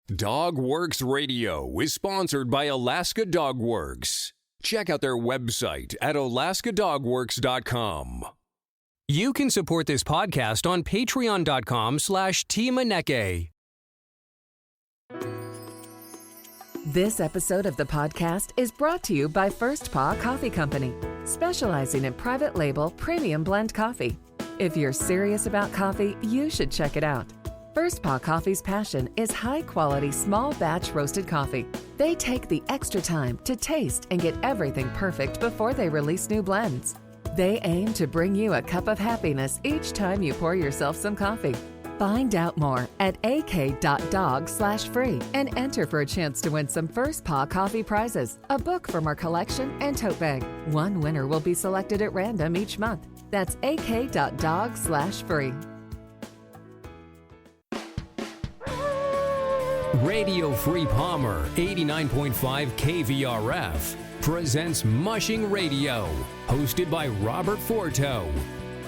Dog Works Radio is sponsored by Alaska Dog Works. Check out their website at alaskadogworks.com. You can support this podcast on patreon.com/teamaneke. This episode of the podcast is brought to you by First Paw Coffee Company, specializing in private label premium blend coffee. If you're serious about coffee, you should check it out. First Paw Coffee's passion is high-quality, small-batch roasted coffee. They take the extra time to taste and get everything perfect before they release new blends. They aim to bring you a cup of happiness each time you pour yourself some coffee. Find out more at ak.dog/free and enter for a chance to win some First Paw Coffee prizes, a book from our collection, and tote bag. One winner will be selected at random each month. That's ak.dog/free. Radio Free Palmer 89.5 KVRF presents Mushing Radio, hosted by Robert Forto.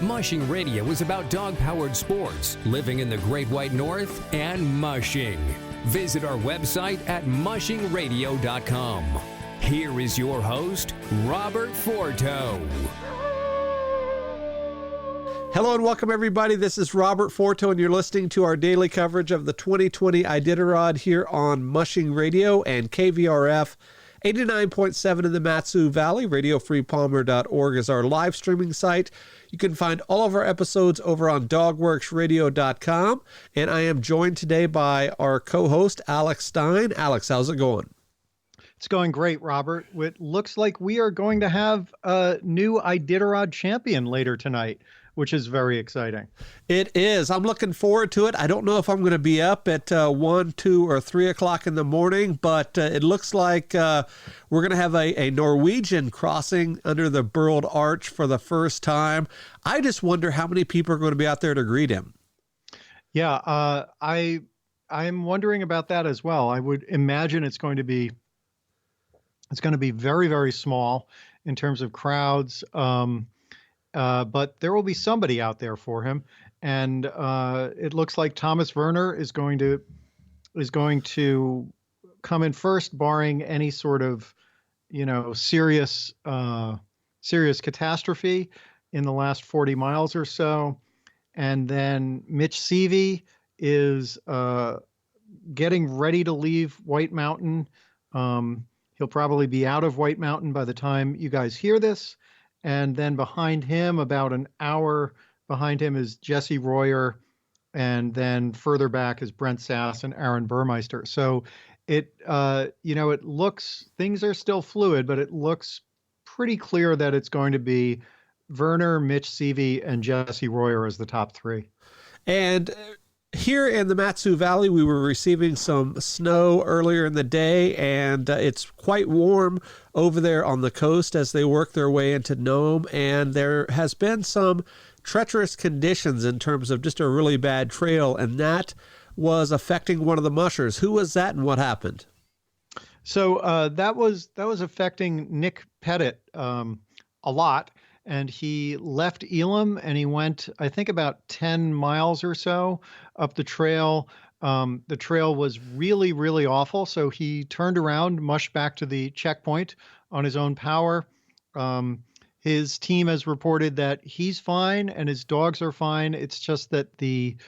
Mushing Radio is about dog-powered sports, living in the Great White North, and mushing. Visit our website at mushingradio.com. Here is your host, Robert Forto. Hello and welcome, everybody. This is Robert Forto, and you're listening to our daily coverage of the 2020 Iditarod here on Mushing Radio and KVRF 89.7 in the Mat-Su Valley. RadioFreePalmer.org is our live streaming site. You can find all of our episodes over on DogWorksRadio.com. And I am joined today by our co-host, Alex Stein. Alex, how's it going? It's going great, Robert. It looks like we are going to have a new Iditarod champion later tonight, which is very exciting. It is. I'm looking forward to it. I don't know if I'm going to be up at 1, 2, or 3 o'clock in the morning, but it looks like we're going to have a Norwegian crossing under the Burled Arch for the first time. I just wonder how many people are going to be out there to greet him. Yeah, I'm wondering about that as well. I would imagine it's going to be very, very small in terms of crowds. But there will be somebody out there for him, and it looks like Thomas Werner is going to come in first, barring any sort of, serious catastrophe in the last 40 miles or so, and then Mitch Seavey is getting ready to leave White Mountain. He'll probably be out of White Mountain by the time you guys hear this. And then behind him, about an hour behind him, is Jesse Royer. And then further back is Brent Sass and Aaron Burmeister. So it looks, things are still fluid, but it looks pretty clear that it's going to be Werner, Mitch Seavey, and Jesse Royer as the top three. And here in the Mat-Su Valley, we were receiving some snow earlier in the day, and it's quite warm over there on the coast as they work their way into Nome. And there has been some treacherous conditions in terms of just a really bad trail, and that was affecting one of the mushers. Who was that, and what happened? So that was affecting Nick Pettit a lot. And he left Elam and he went, I think, about 10 miles or so up the trail. The trail was really, really awful. So he turned around, mushed back to the checkpoint on his own power. His team has reported that he's fine and his dogs are fine. It's just that the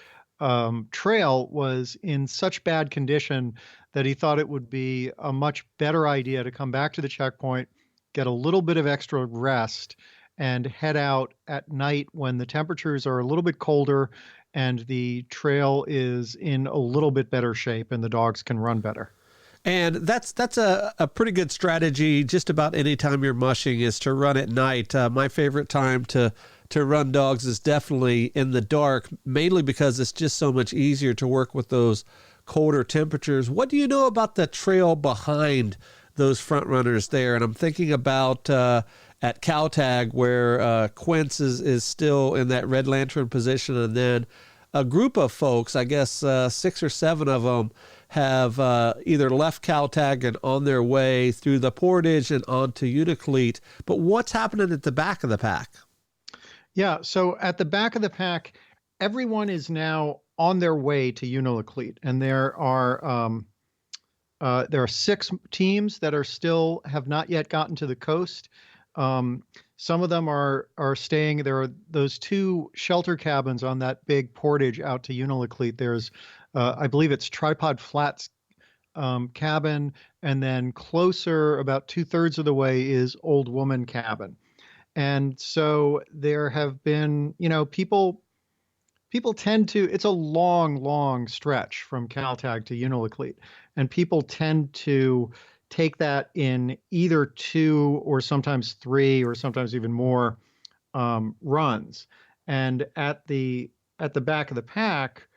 trail was in such bad condition that he thought it would be a much better idea to come back to the checkpoint, get a little bit of extra rest, and head out at night when the temperatures are a little bit colder and the trail is in a little bit better shape and the dogs can run better. And that's a pretty good strategy. Just about any time you're mushing is to run at night. My favorite time to run dogs is definitely in the dark, mainly because it's just so much easier to work with those colder temperatures. What do you know about the trail behind those front runners there? And I'm thinking about at Cowtag, where Quince is still in that Red Lantern position, and then a group of folks, I guess 6 or 7 of them, have either left Cowtag and on their way through the Portage and onto Unalakleet. But what's happening at the back of the pack? Yeah, so at the back of the pack, everyone is now on their way to Unalakleet, and there are There are 6 teams that have not yet gotten to the coast. Some of them are staying. There are those 2 shelter cabins on that big portage out to Unalakleet. There's, I believe it's Tripod Flats cabin, and then closer, about 2/3 of the way, is Old Woman cabin. And so there have been, people tend to, it's a long, long stretch from Caltag to Unalakleet, and people tend to take that in either 2 or sometimes 3 or sometimes even more runs. And at the back of the pack,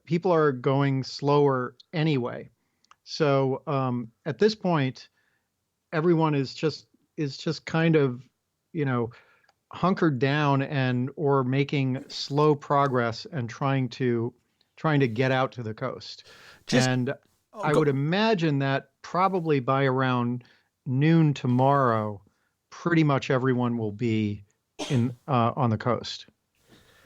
people are going slower anyway. So at this point, everyone is just kind of, hunkered down or making slow progress and trying to get out to the coast. I would imagine that probably by around noon tomorrow, pretty much everyone will be on the coast.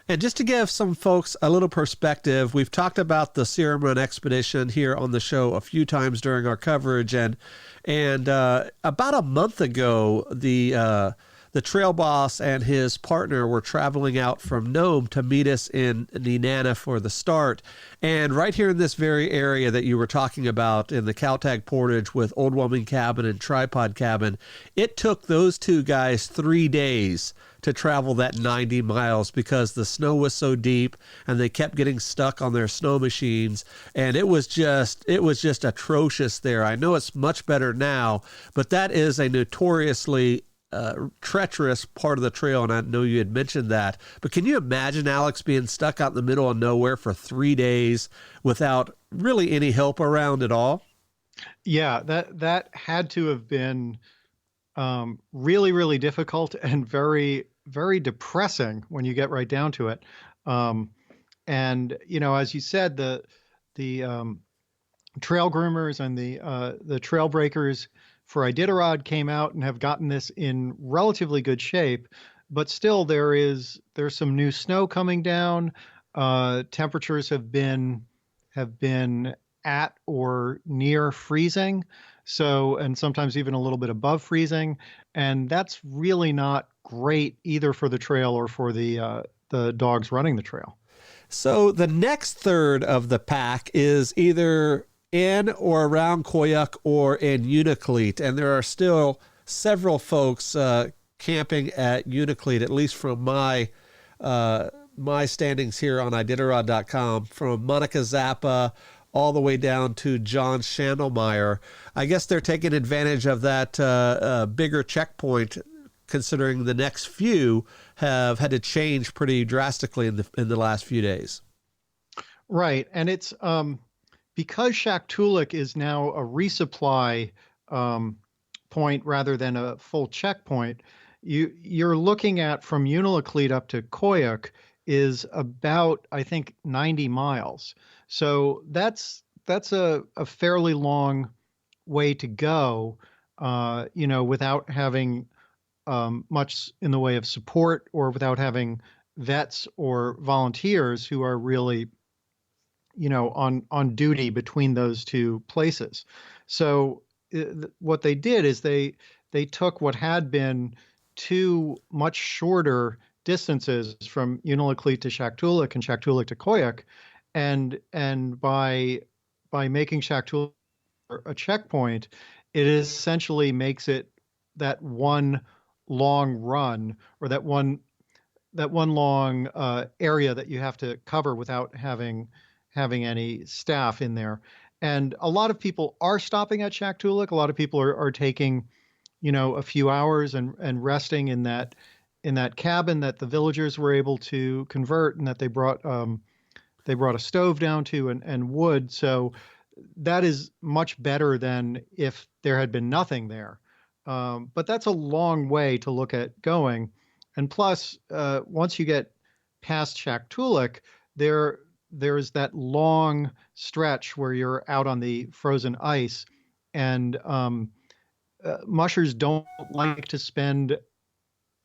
And just to give some folks a little perspective, we've talked about the Serum Run expedition here on the show a few times during our coverage, and about a month ago, the trail boss and his partner were traveling out from Nome to meet us in Nenana for the start. And right here in this very area that you were talking about in the Caltag Portage with Old Woman Cabin and Tripod Cabin, it took those 2 guys 3 days to travel that 90 miles because the snow was so deep and they kept getting stuck on their snow machines. And it was just atrocious there. I know it's much better now, but that is a notoriously treacherous part of the trail, and I know you had mentioned that. But can you imagine, Alex, being stuck out in the middle of nowhere for 3 days without really any help around at all? Yeah, that had to have been really, really difficult and very, very depressing when you get right down to it. And as you said, the trail groomers and the trail breakers for Iditarod came out and have gotten this in relatively good shape, but still there's some new snow coming down. Temperatures have been at or near freezing, and sometimes even a little bit above freezing, and that's really not great either for the trail or for the dogs running the trail. So the next third of the pack is either in or around Koyuk or in Unalakleet, and there are still several folks camping at Unalakleet, at least from my standings here on Iditarod.com, from Monica Zappa all the way down to John Schandelmeyer. I guess they're taking advantage of that bigger checkpoint, considering the next few have had to change pretty drastically in the last few days. Right, and it's because Shaktoolik is now a resupply point rather than a full checkpoint. You're looking at, from Unalakleet up to Koyuk, is about, I think, 90 miles. So that's a fairly long way to go, without having much in the way of support, or without having vets or volunteers who are really, on duty between those 2 places. So what they did is they took what had been 2 much shorter distances from Unalakleet to Shaktoolik and Shaktoolik to Koyuk, and by making Shaktoolik a checkpoint, it essentially makes it that one long run, or that one long area that you have to cover without having any staff in there. And a lot of people are stopping at Shaktoolik. A lot of people are taking, a few hours and resting in that cabin that the villagers were able to convert, and that they brought a stove down to, and wood. So that is much better than if there had been nothing there. But that's a long way to look at going. And plus, once you get past Shaktoolik, there's that long stretch where you're out on the frozen ice, and mushers don't like to spend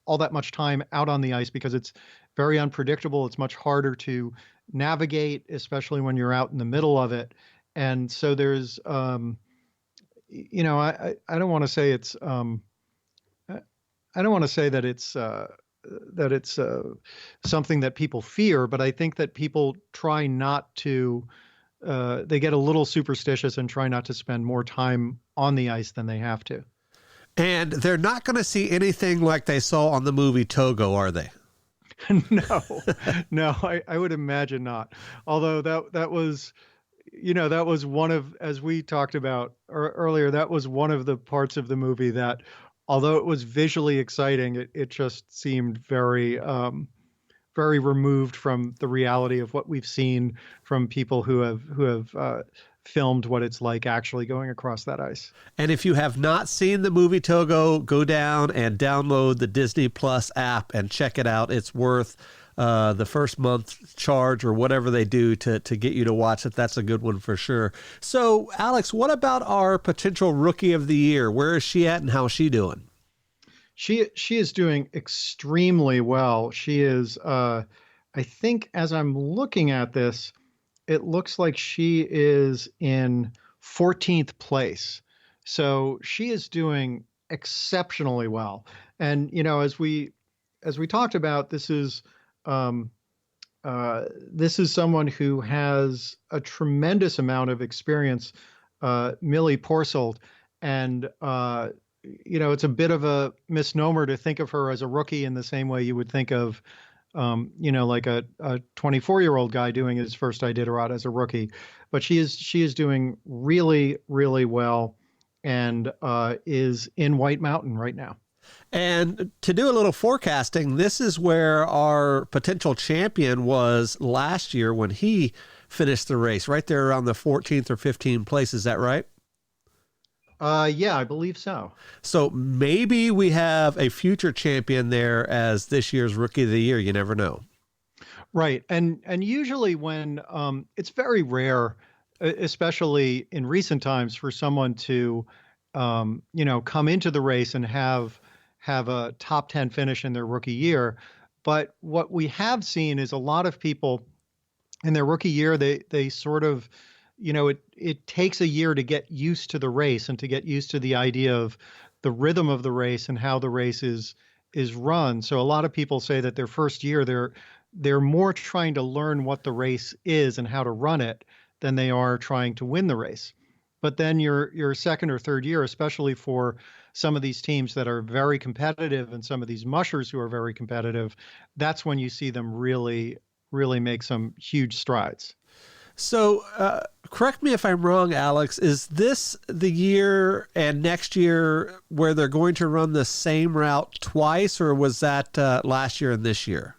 all that much time out on the ice because it's very unpredictable. It's much harder to navigate, especially when you're out in the middle of it. And so there's, I don't want to say it's, I don't want to say that it's something that people fear, but I think that people try not to. They get a little superstitious and try not to spend more time on the ice than they have to. And they're not going to see anything like they saw on the movie Togo, are they? No, I would imagine not. Although that was, that was one of, as we talked about earlier, that was one of the parts of the movie that, although it was visually exciting, it just seemed very, very removed from the reality of what we've seen from people who have filmed what it's like actually going across that ice. And if you have not seen the movie Togo, go down and download the Disney Plus app and check it out. It's worth the first month charge or whatever they do to get you to watch it. That's a good one for sure. So, Alex, what about our potential Rookie of the Year? Where is she at and how is she doing? She is doing extremely well. She is, I think as I'm looking at this, it looks like she is in 14th place. So she is doing exceptionally well. And, as we talked about, this is someone who has a tremendous amount of experience, Millie Porsold. And, it's a bit of a misnomer to think of her as a rookie in the same way you would think of, like a 24-year-old guy doing his first Iditarod as a rookie. But she is doing really, really well and is in White Mountain right now. And to do a little forecasting, this is where our potential champion was last year when he finished the race, right there around the 14th or 15th place. Is that right? Yeah, I believe so. So maybe we have a future champion there as this year's Rookie of the Year. You never know. Right. And usually when it's very rare, especially in recent times, for someone to, come into the race and have a top 10 finish in their rookie year. But what we have seen is a lot of people in their rookie year, they sort of, it takes a year to get used to the race and to get used to the idea of the rhythm of the race and how the race is run. So a lot of people say that their first year, they're more trying to learn what the race is and how to run it than they are trying to win the race. But then your second or third year, especially for some of these teams that are very competitive and some of these mushers who are very competitive, that's when you see them really, really make some huge strides. So correct me if I'm wrong, Alex, is this the year and next year where they're going to run the same route twice, or was that last year and this year?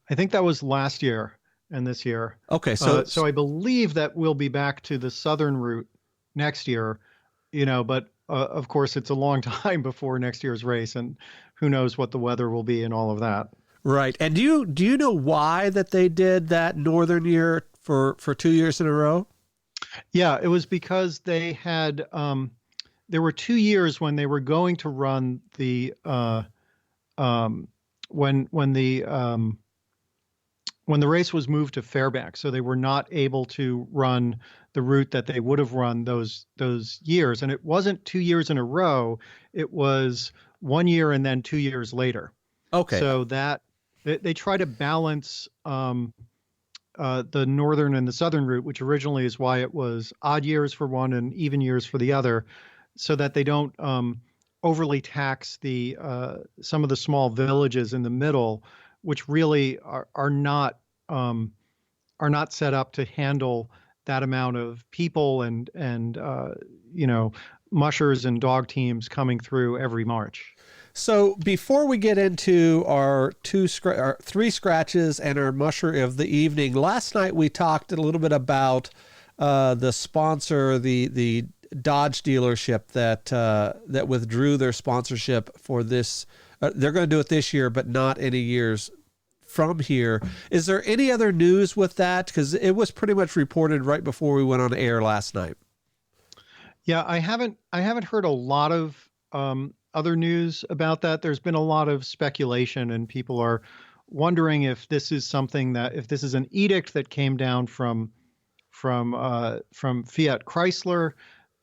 I think that was last year and this year. Okay. So I believe that we'll be back to the southern route next year, but of course it's a long time before next year's race and who knows what the weather will be and all of that. Right. And do you know why that they did that northern year for 2 years in a row? Yeah, it was because they had there were 2 years when they were going to run the when the race was moved to Fairbanks, so they were not able to run the route that they would have run those years. And it wasn't 2 years in a row; it was 1 year and then 2 years later. Okay. So that they try to balance the northern and the southern route, which originally is why it was odd years for one and even years for the other, so that they don't overly tax the some of the small villages in the middle, which really are not set up to handle that amount of people and mushers and dog teams coming through every March. So before we get into our three scratches and our musher of the evening, last night we talked a little bit about the sponsor, the Dodge dealership that withdrew their sponsorship for this. They're going to do it this year, but not any years from here. Is there any other news with that? Because it was pretty much reported right before we went on air last night. Yeah, I haven't heard a lot of other news about that. There's been a lot of speculation and people are wondering if this is something if this is an edict that came down from from Fiat Chrysler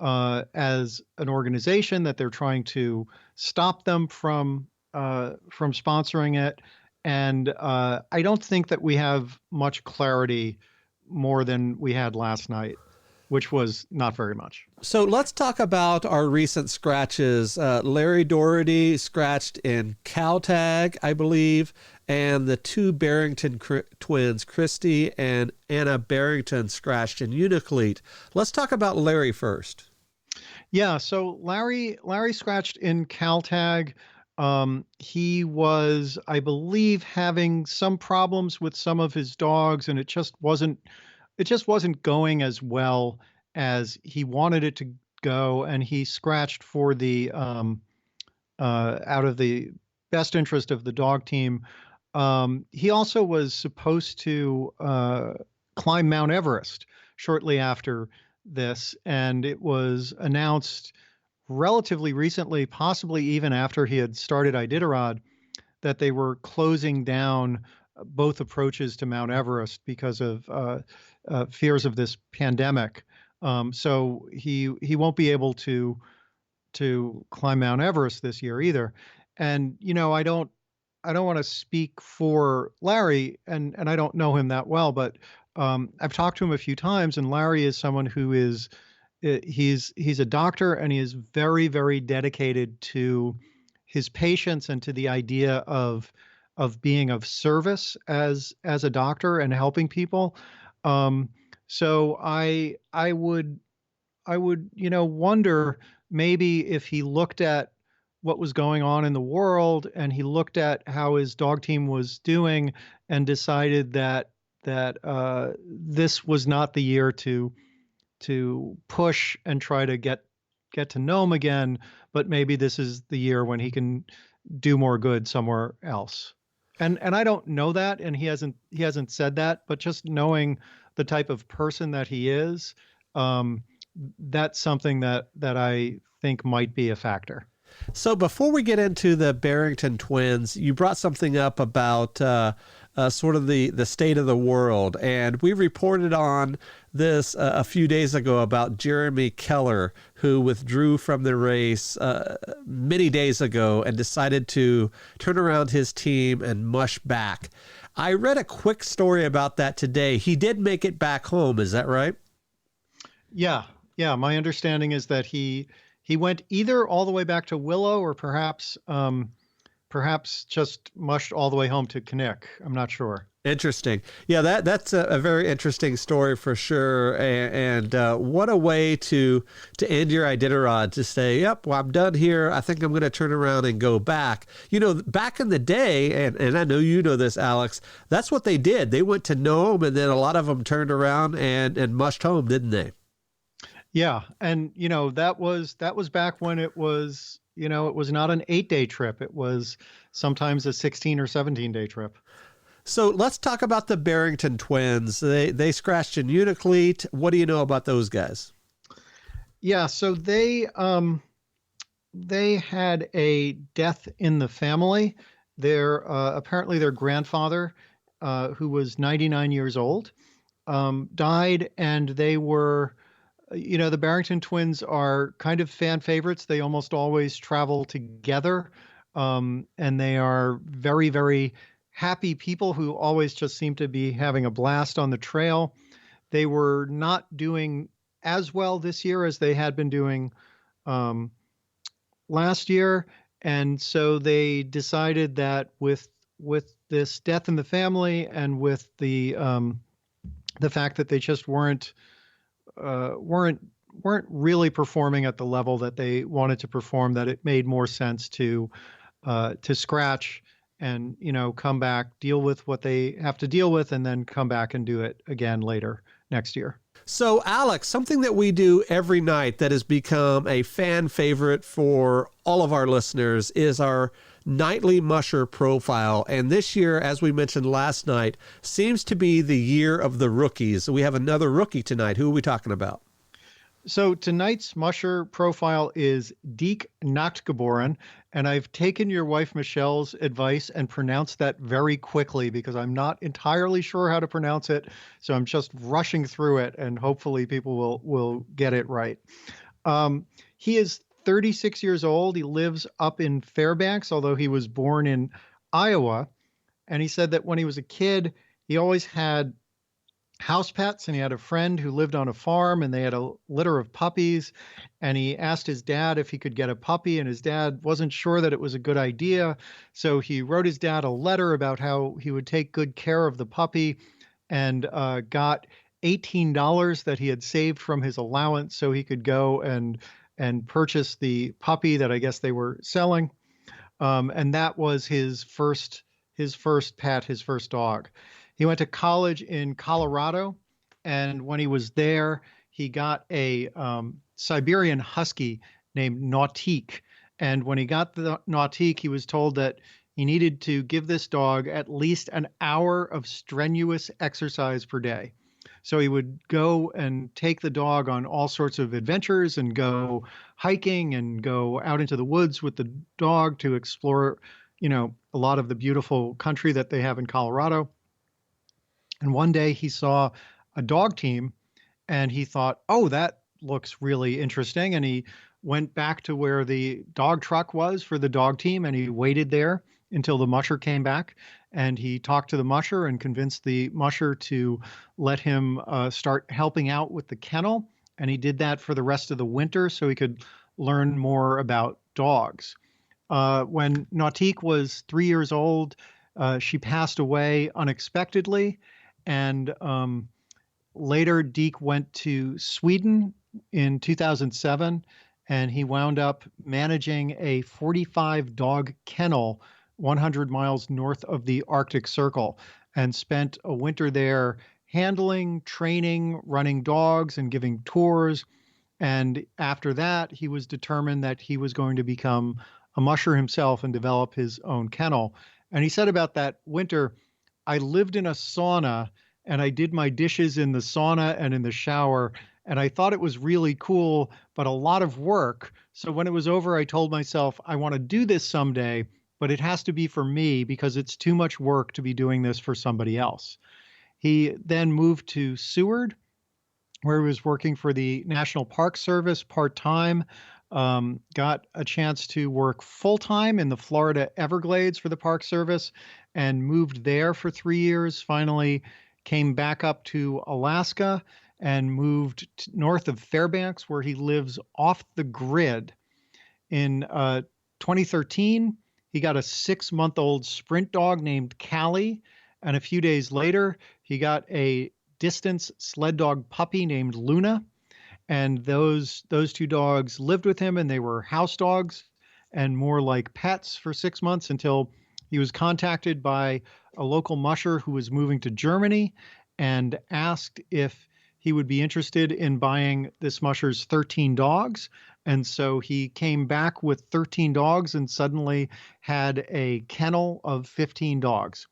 as an organization that they're trying to stop them from sponsoring it. And I don't think that we have much clarity more than we had last night, which was not very much. So let's talk about our recent scratches. Larry Doherty scratched in Caltag, I believe, and the two Barrington twins, Christy and Anna Barrington, scratched in Uniclete. Let's talk about Larry first. Yeah, so Larry scratched in Caltag. He was, I believe, having some problems with some of his dogs, and it just wasn't going as well as he wanted it to go. And he scratched for the out of the best interest of the dog team. He also was supposed to climb Mount Everest shortly after this, and it was announced relatively recently, possibly even after he had started Iditarod, that they were closing down both approaches to Mount Everest because of fears of this pandemic. So he won't be able to climb Mount Everest this year either. And I don't want to speak for Larry, and I don't know him that well, but I've talked to him a few times, and Larry is someone who is he's a doctor, and he is very, very dedicated to his patients and to the idea of being of service as a doctor and helping people. So I would wonder maybe if he looked at what was going on in the world and he looked at how his dog team was doing and decided that this was not the year to push and try to get to know him again, but maybe this is the year when he can do more good somewhere else. And I don't know that, and he hasn't said that, but just knowing the type of person that he is, that's something that I think might be a factor. So before we get into the Barrington twins, you brought something up about sort of the state of the world. And we reported on this a few days ago about Jeremy Keller, who withdrew from the race many days ago and decided to turn around his team and mush back. I read a quick story about that today. He did make it back home. Is that right? Yeah. My understanding is that he went either all the way back to Willow or perhaps just mushed all the way home to Kinnick. I'm not sure. Interesting. Yeah, that's a very interesting story for sure. And what a way to end your Iditarod, to say, yep, well, I'm done here. I think I'm going to turn around and go back. Back in the day, and I know you know this, Alex, that's what they did. They went to Nome, and then a lot of them turned around and mushed home, didn't they? Yeah. And, that was back when it was, it was not an 8-day trip. It was sometimes a 16 or 17-day trip. So let's talk about the Barrington twins. They scratched in Uniclete. What do you know about those guys? Yeah. So they had a death in the family. Apparently their grandfather, who was 99 years old, died, and they were, the Barrington twins are kind of fan favorites. They almost always travel together. And they are very, very happy people who always just seem to be having a blast on the trail. They were not doing as well this year as they had been doing last year. And so they decided that with this death in the family and with the fact that they just weren't really performing at the level that they wanted to perform, that it made more sense to scratch and, come back, deal with what they have to deal with, and then come back and do it again later next year. So, Alex, something that we do every night that has become a fan favorite for all of our listeners is our nightly musher profile. And this year, as we mentioned last night, seems to be the year of the rookies. We have another rookie tonight. Who are we talking about? So tonight's musher profile is Diek Nachtgeboren, and I've taken your wife Michelle's advice and pronounced that very quickly because I'm not entirely sure how to pronounce it. So I'm just rushing through it, and hopefully people will get it right. He is 36 years old. He lives up in Fairbanks, although he was born in Iowa. And he said that when he was a kid, he always had house pets, and he had a friend who lived on a farm, and they had a litter of puppies, and he asked his dad if he could get a puppy, and his dad wasn't sure that it was a good idea, so he wrote his dad a letter about how he would take good care of the puppy, and got $18 that he had saved from his allowance so he could go and purchase the puppy that I guess they were selling. And that was his first pet, his first dog. He went to college in Colorado, and when he was there, he got a Siberian Husky named Nautique. And when he got the Nautique, he was told that he needed to give this dog at least an hour of strenuous exercise per day. So he would go and take the dog on all sorts of adventures and go hiking and go out into the woods with the dog to explore, a lot of the beautiful country that they have in Colorado. And one day he saw a dog team and he thought, oh, that looks really interesting. And he went back to where the dog truck was for the dog team and he waited there until the musher came back. And he talked to the musher and convinced the musher to let him start helping out with the kennel. And he did that for the rest of the winter so he could learn more about dogs. When Nautique was 3 years old, she passed away unexpectedly. And later, Diek went to Sweden in 2007, and he wound up managing a 45 dog kennel 100 miles north of the Arctic Circle and spent a winter there handling, training, running dogs, and giving tours. And after that, he was determined that he was going to become a musher himself and develop his own kennel. And he said about that winter, I lived in a sauna and I did my dishes in the sauna and in the shower. And I thought it was really cool, but a lot of work. So when it was over, I told myself, I want to do this someday, but it has to be for me because it's too much work to be doing this for somebody else. He then moved to Seward, where he was working for the National Park Service part-time, got a chance to work full-time in the Florida Everglades for the Park Service and moved there for 3 years, finally came back up to Alaska and moved north of Fairbanks, where he lives off the grid. In 2013, he got a 6-month-old sprint dog named Callie, and a few days later, he got a distance sled dog puppy named Luna. And those two dogs lived with him, and they were house dogs and more like pets for 6 months until he was contacted by a local musher who was moving to Germany and asked if he would be interested in buying this musher's 13 dogs. And so he came back with 13 dogs and suddenly had a kennel of 15 dogs.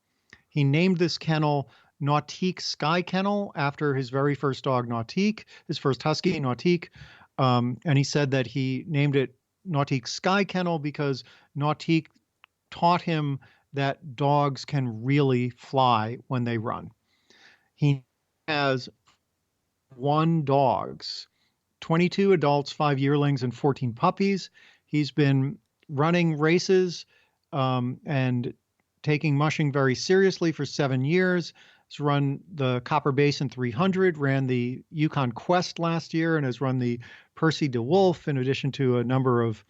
He named this kennel Nautique Sky Kennel after his very first dog, Nautique, his first husky, Nautique. And he said that he named it Nautique Sky Kennel because Nautique taught him that dogs can really fly when they run. He has 1 dogs, 22 adults, 5 yearlings, and 14 puppies. He's been running races and taking mushing very seriously for 7 years. He's run the Copper Basin 300, ran the Yukon Quest last year, and has run the Percy DeWolf in addition to a number of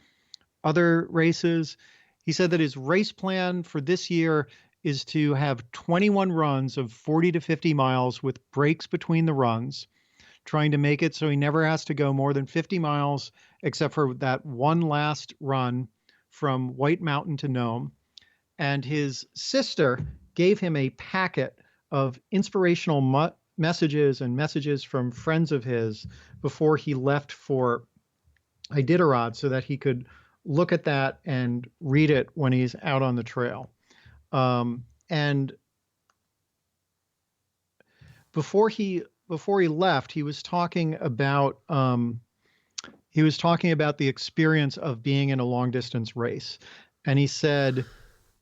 other races. He said that his race plan for this year is to have 21 runs of 40 to 50 miles with breaks between the runs, trying to make it so he never has to go more than 50 miles except for that one last run from White Mountain to Nome. And his sister gave him a packet of inspirational messages and messages from friends of his before he left for Iditarod so that he could look at that and read it when he's out on the trail. And before he left, he was talking about he was talking about the experience of being in a long distance race. And he said,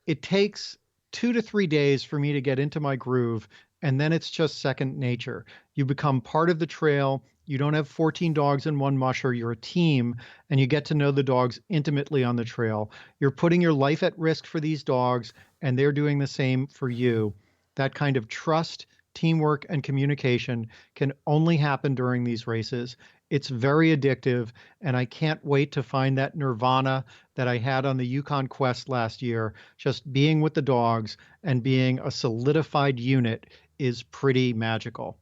it takes 2 to 3 days for me to get into my groove, and then it's just second nature. You become part of the trail. You don't have 14 dogs in one musher. You're a team, and you get to know the dogs intimately on the trail. You're putting your life at risk for these dogs, and they're doing the same for you. That kind of trust, teamwork, and communication can only happen during these races. It's very addictive, and I can't wait to find that nirvana that I had on the Yukon Quest last year. Just being with the dogs and being a solidified unit is pretty magical.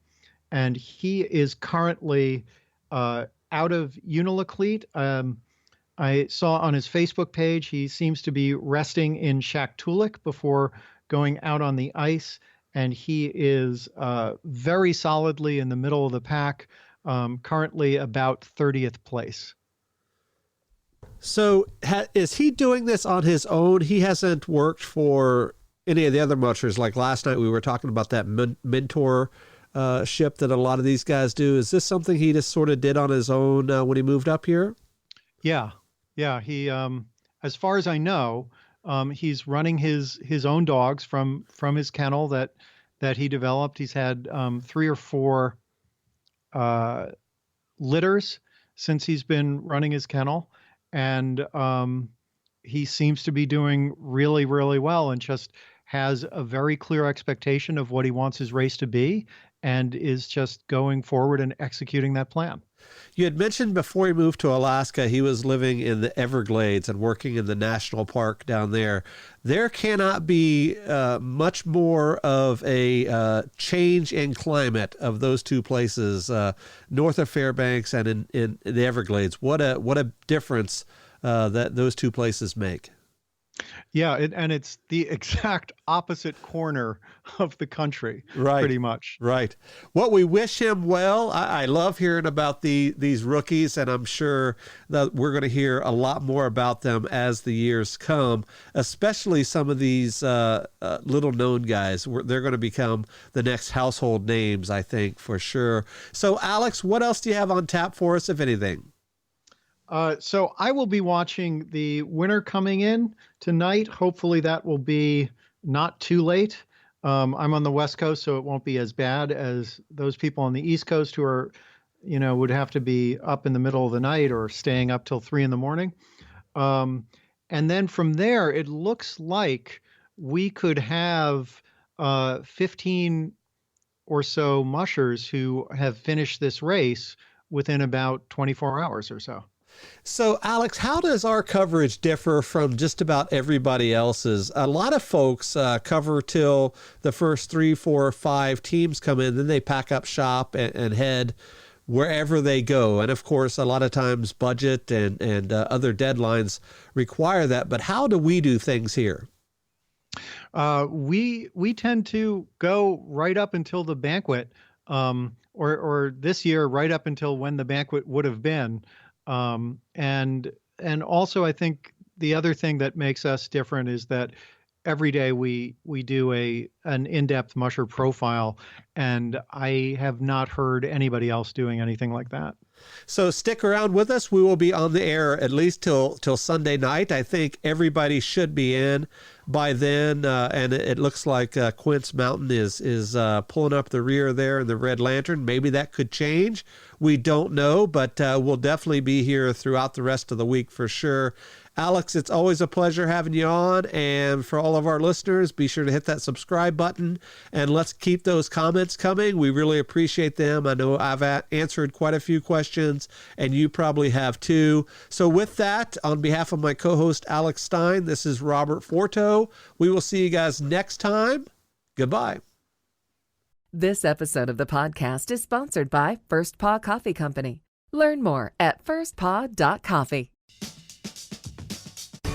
And he is currently out of Unalakleet. I saw on his Facebook page he seems to be resting in Shaktoolik before going out on the ice, and he is very solidly in the middle of the pack. Currently about 30th place. So is he doing this on his own? He hasn't worked for any of the other mushers. Like last night we were talking about that mentor ship that a lot of these guys do. Is this something he just sort of did on his own when he moved up here? Yeah. He, as far as I know, he's running his own dogs from his kennel that he developed. He's had 3 or 4 litters since he's been running his kennel, and he seems to be doing really, really well, and just has a very clear expectation of what he wants his race to be, and is just going forward and executing that plan. You had mentioned before he moved to Alaska, he was living in the Everglades and working in the national park down there. There cannot be much more of a change in climate of those two places, north of Fairbanks and in the Everglades. What a difference that those two places make. Yeah, and it's the exact opposite corner of the country, right, pretty much. Right. Well, we wish him well. I love hearing about these rookies, and I'm sure that we're going to hear a lot more about them as the years come, especially some of these little-known guys. They're going to become the next household names, I think, for sure. So, Alex, what else do you have on tap for us, if anything? So I will be watching the winter coming in tonight. Hopefully that will be not too late. I'm on the West Coast, so it won't be as bad as those people on the East Coast who are, would have to be up in the middle of the night or staying up till 3 a.m. And then from there, it looks like we could have 15 or so mushers who have finished this race within about 24 hours or so. So, Alex, how does our coverage differ from just about everybody else's? A lot of folks cover till the first 3, 4, or 5 teams come in, then they pack up shop and head wherever they go. And, of course, a lot of times budget and other deadlines require that. But how do we do things here? We tend to go right up until the banquet, or this year, right up until when the banquet would have been. And also I think the other thing that makes us different is that every day we do an in-depth musher profile, and I have not heard anybody else doing anything like that. So stick around with us. We will be on the air at least till Sunday night. I think everybody should be in by then, and it looks like Quince Mountain is pulling up the rear there in the Red Lantern. Maybe that could change. We don't know, but we'll definitely be here throughout the rest of the week for sure. Alex, it's always a pleasure having you on, and for all of our listeners, be sure to hit that subscribe button, and let's keep those comments coming. We really appreciate them. I know I've answered quite a few questions, and you probably have too. So with that, on behalf of my co-host Alex Stein, this is Robert Forto. We will see you guys next time. Goodbye. This episode of the podcast is sponsored by First Paw Coffee Company. Learn more at firstpaw.coffee.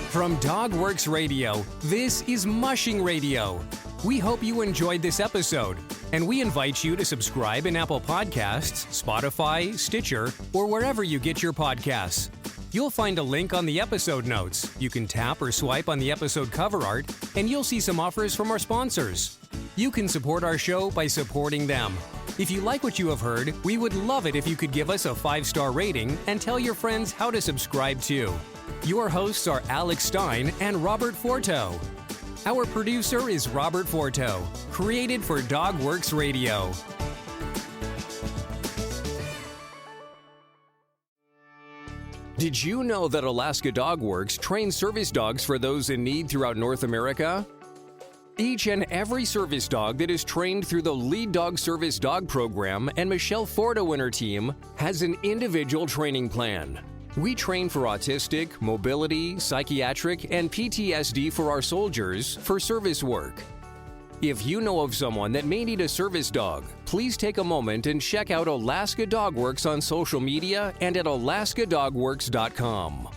From Dogworks Radio, this is Mushing Radio. We hope you enjoyed this episode, and we invite you to subscribe in Apple Podcasts, Spotify, Stitcher, or wherever you get your podcasts. You'll find a link on the episode notes. You can tap or swipe on the episode cover art, and you'll see some offers from our sponsors. You can support our show by supporting them. If you like what you have heard, we would love it if you could give us a 5-star rating and tell your friends how to subscribe too. Your hosts are Alex Stein and Robert Forto. Our producer is Robert Forto, created for DogWorks Radio. Did you know that Alaska DogWorks trains service dogs for those in need throughout North America? Each and every service dog that is trained through the Lead Dog Service Dog Program and Michelle Forto and her team has an individual training plan. We train for autistic, mobility, psychiatric, and PTSD for our soldiers for service work. If you know of someone that may need a service dog, please take a moment and check out Alaska DogWorks on social media and at alaskadogworks.com.